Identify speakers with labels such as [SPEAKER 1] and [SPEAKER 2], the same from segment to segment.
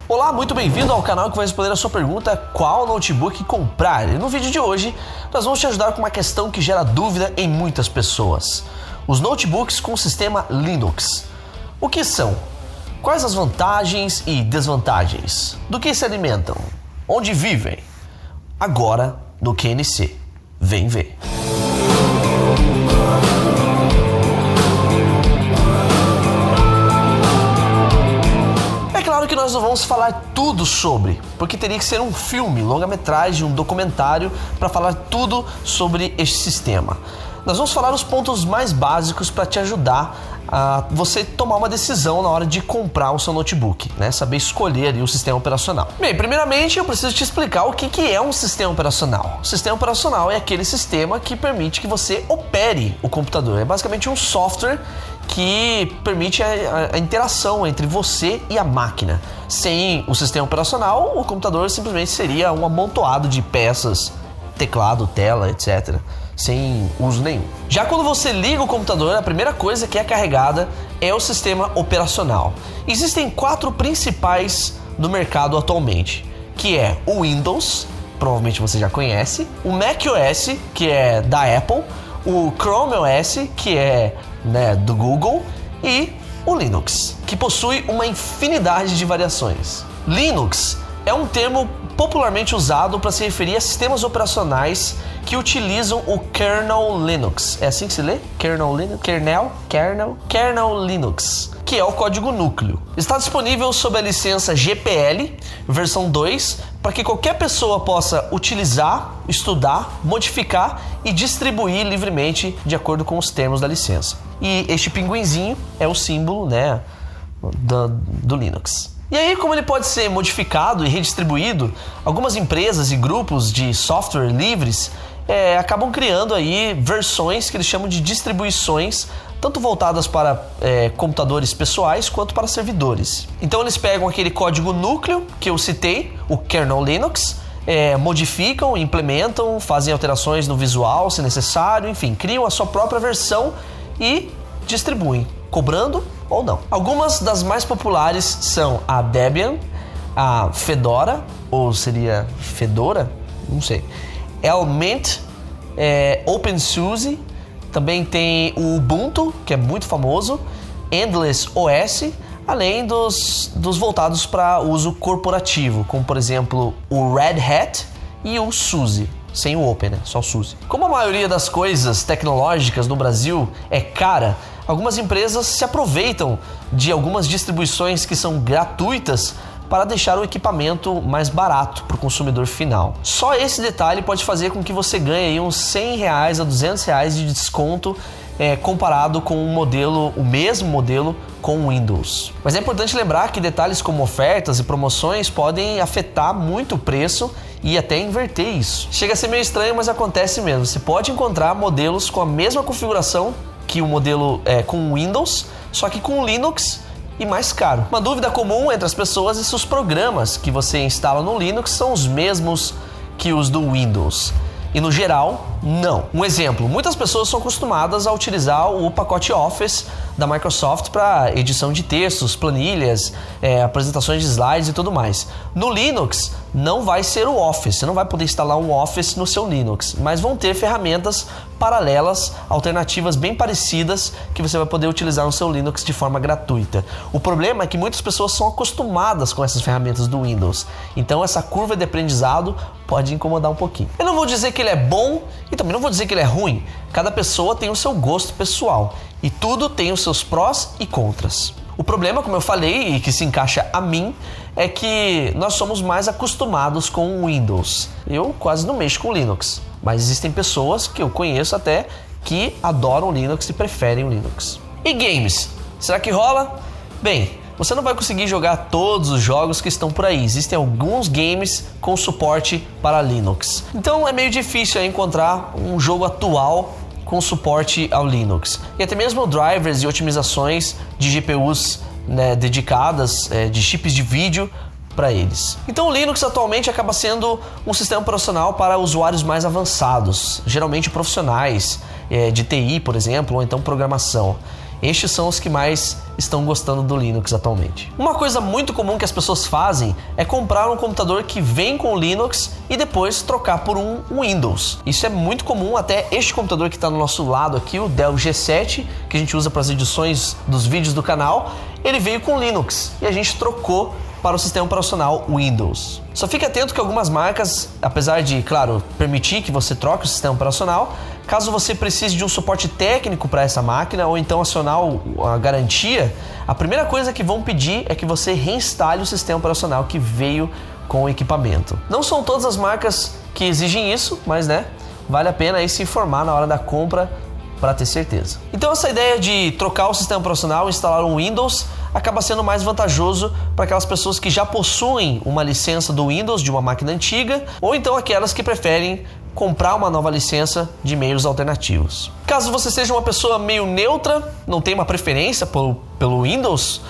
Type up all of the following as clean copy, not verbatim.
[SPEAKER 1] Olá, muito bem-vindo ao canal que vai responder a sua pergunta: qual notebook comprar? E no vídeo de hoje nós vamos te ajudar com uma questão que gera dúvida em muitas pessoas: os notebooks com sistema Linux. O que são? Quais as vantagens e desvantagens? Do que se alimentam? Onde vivem? Agora no QNC. Vem ver. Claro que nós não vamos falar tudo sobre, porque teria que ser um filme, longa-metragem, um documentário para falar tudo sobre este sistema. Nós vamos falar os pontos mais básicos para te ajudar a você tomar uma decisão na hora de comprar o seu notebook, né? Saber escolher ali o sistema operacional. Bem, primeiramente eu preciso te explicar o que é um sistema operacional. O sistema operacional é aquele sistema que permite que você opere o computador. É basicamente um software que permite a interação entre você e a máquina. Sem o sistema operacional, o computador simplesmente seria um amontoado de peças, teclado, tela, etc., sem uso nenhum. Já quando você liga o computador, a primeira coisa que é carregada é o sistema operacional. Existem 4 principais no mercado atualmente, que é o Windows, provavelmente você já conhece, o macOS, que é da Apple, o Chrome OS, que é do Google, e o Linux, que possui uma infinidade de variações. Linux é um termo popularmente usado para se referir a sistemas operacionais que utilizam o kernel Linux. É assim que se lê? Kernel Linux? Kernel Linux, que é o código núcleo. Está disponível sob a licença GPL, versão 2, para que qualquer pessoa possa utilizar, estudar, modificar e distribuir livremente de acordo com os termos da licença. E este pinguinzinho é o símbolo, do Linux. E aí, como ele pode ser modificado e redistribuído, algumas empresas e grupos de software livres acabam criando aí versões que eles chamam de distribuições, tanto voltadas para computadores pessoais quanto para servidores. Então eles pegam aquele código núcleo que eu citei, o kernel Linux, modificam, implementam, fazem alterações no visual se necessário, enfim, criam a sua própria versão e distribuem, cobrando ou não. Algumas das mais populares são a Debian, a Fedora, ou seria Fedora? Não sei. Elmint, OpenSUSE, também tem o Ubuntu, que é muito famoso, Endless OS, além dos voltados para uso corporativo, como por exemplo o Red Hat e o SUSE. Sem o Open, só o SUSE. Como a maioria das coisas tecnológicas no Brasil é cara, algumas empresas se aproveitam de algumas distribuições que são gratuitas para deixar o equipamento mais barato para o consumidor final. Só esse detalhe pode fazer com que você ganhe aí uns R$100 a R$200 de desconto comparado com o mesmo modelo com Windows. Mas é importante lembrar que detalhes como ofertas e promoções podem afetar muito o preço e até inverter isso. Chega a ser meio estranho, mas acontece mesmo. Você pode encontrar modelos com a mesma configuração que o modelo com Windows, só que com Linux e mais caro. Uma dúvida comum entre as pessoas é se os programas que você instala no Linux são os mesmos que os do Windows. E no geral, não. Um exemplo, muitas pessoas são acostumadas a utilizar o pacote Office da Microsoft para edição de textos, planilhas, apresentações de slides e tudo mais. No Linux, não vai ser o Office, você não vai poder instalar um Office no seu Linux, mas vão ter ferramentas paralelas, alternativas bem parecidas que você vai poder utilizar no seu Linux de forma gratuita. O problema é que muitas pessoas são acostumadas com essas ferramentas do Windows, então essa curva de aprendizado pode incomodar um pouquinho. Eu não vou dizer que ele é bom e também não vou dizer que ele é ruim. Cada pessoa tem o seu gosto pessoal e tudo tem os seus prós e contras. O problema, como eu falei, e que se encaixa a mim, é que nós somos mais acostumados com o Windows. Eu quase não mexo com Linux, mas existem pessoas que eu conheço até que adoram Linux e preferem o Linux. E games? Será que rola? Bem, você não vai conseguir jogar todos os jogos que estão por aí. Existem alguns games com suporte para Linux. Então é meio difícil encontrar um jogo atual com suporte ao Linux. E até mesmo drivers e otimizações de GPUs dedicadas, de chips de vídeo para eles. Então o Linux atualmente acaba sendo um sistema operacional para usuários mais avançados, geralmente profissionais de TI, por exemplo, ou então programação. Estes são os que mais estão gostando do Linux atualmente. Uma coisa muito comum que as pessoas fazem é comprar um computador que vem com o Linux e depois trocar por um Windows. Isso é muito comum, até este computador que está no nosso lado aqui, o Dell G7, que a gente usa para as edições dos vídeos do canal, ele veio com Linux e a gente trocou para o sistema operacional Windows. Só fique atento que algumas marcas, apesar de, claro, permitir que você troque o sistema operacional, caso você precise de um suporte técnico para essa máquina ou então acionar a garantia, a primeira coisa que vão pedir é que você reinstale o sistema operacional que veio com o equipamento. Não são todas as marcas que exigem isso, mas vale a pena aí se informar na hora da compra para ter certeza. Então essa ideia de trocar o sistema operacional e instalar um Windows acaba sendo mais vantajoso para aquelas pessoas que já possuem uma licença do Windows de uma máquina antiga ou então aquelas que preferem comprar uma nova licença de meios alternativos. Caso você seja uma pessoa meio neutra, não tem uma preferência pelo Windows,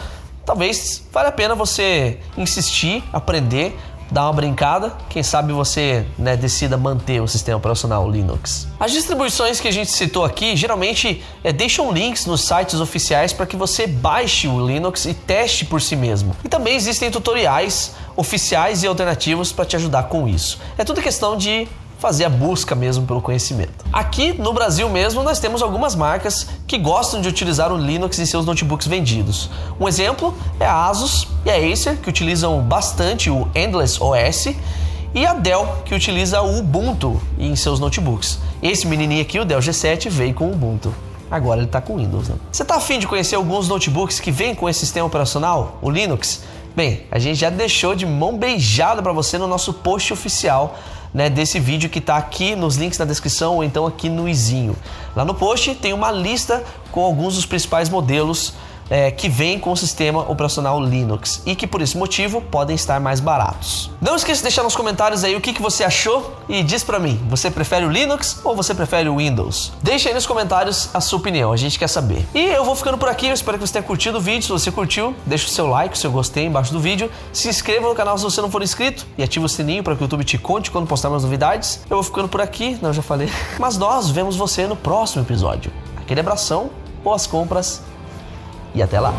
[SPEAKER 1] talvez valha a pena você insistir, aprender, dar uma brincada, quem sabe você decida manter o sistema operacional Linux. As distribuições que a gente citou aqui geralmente deixam links nos sites oficiais para que você baixe o Linux e teste por si mesmo. E também existem tutoriais oficiais e alternativos para te ajudar com isso. É tudo questão de fazer a busca mesmo pelo conhecimento. Aqui no Brasil mesmo nós temos algumas marcas que gostam de utilizar o Linux em seus notebooks vendidos. Um exemplo é a Asus e a Acer, que utilizam bastante o Endless OS, e a Dell, que utiliza o Ubuntu em seus notebooks. Esse menininho aqui, o Dell G7, veio com o Ubuntu. Agora ele está com Windows, Você está afim de conhecer alguns notebooks que vêm com esse sistema operacional, o Linux? Bem, a gente já deixou de mão beijada para você no nosso post oficial desse vídeo que está aqui nos links na descrição ou então aqui no izinho. Lá no post tem uma lista com alguns dos principais modelos que vêm com o sistema operacional Linux e que por esse motivo podem estar mais baratos. Não esqueça de deixar nos comentários aí o que você achou e diz pra mim, você prefere o Linux ou você prefere o Windows? Deixa aí nos comentários a sua opinião, a gente quer saber. E eu vou ficando por aqui, eu espero que você tenha curtido o vídeo. Se você curtiu, deixa o seu like, o seu gostei embaixo do vídeo, se inscreva no canal se você não for inscrito e ativa o sininho para que o YouTube te conte quando postar mais novidades. Eu vou ficando por aqui, eu já falei, mas nós vemos você no próximo episódio. Aquele abração, boas compras e até lá!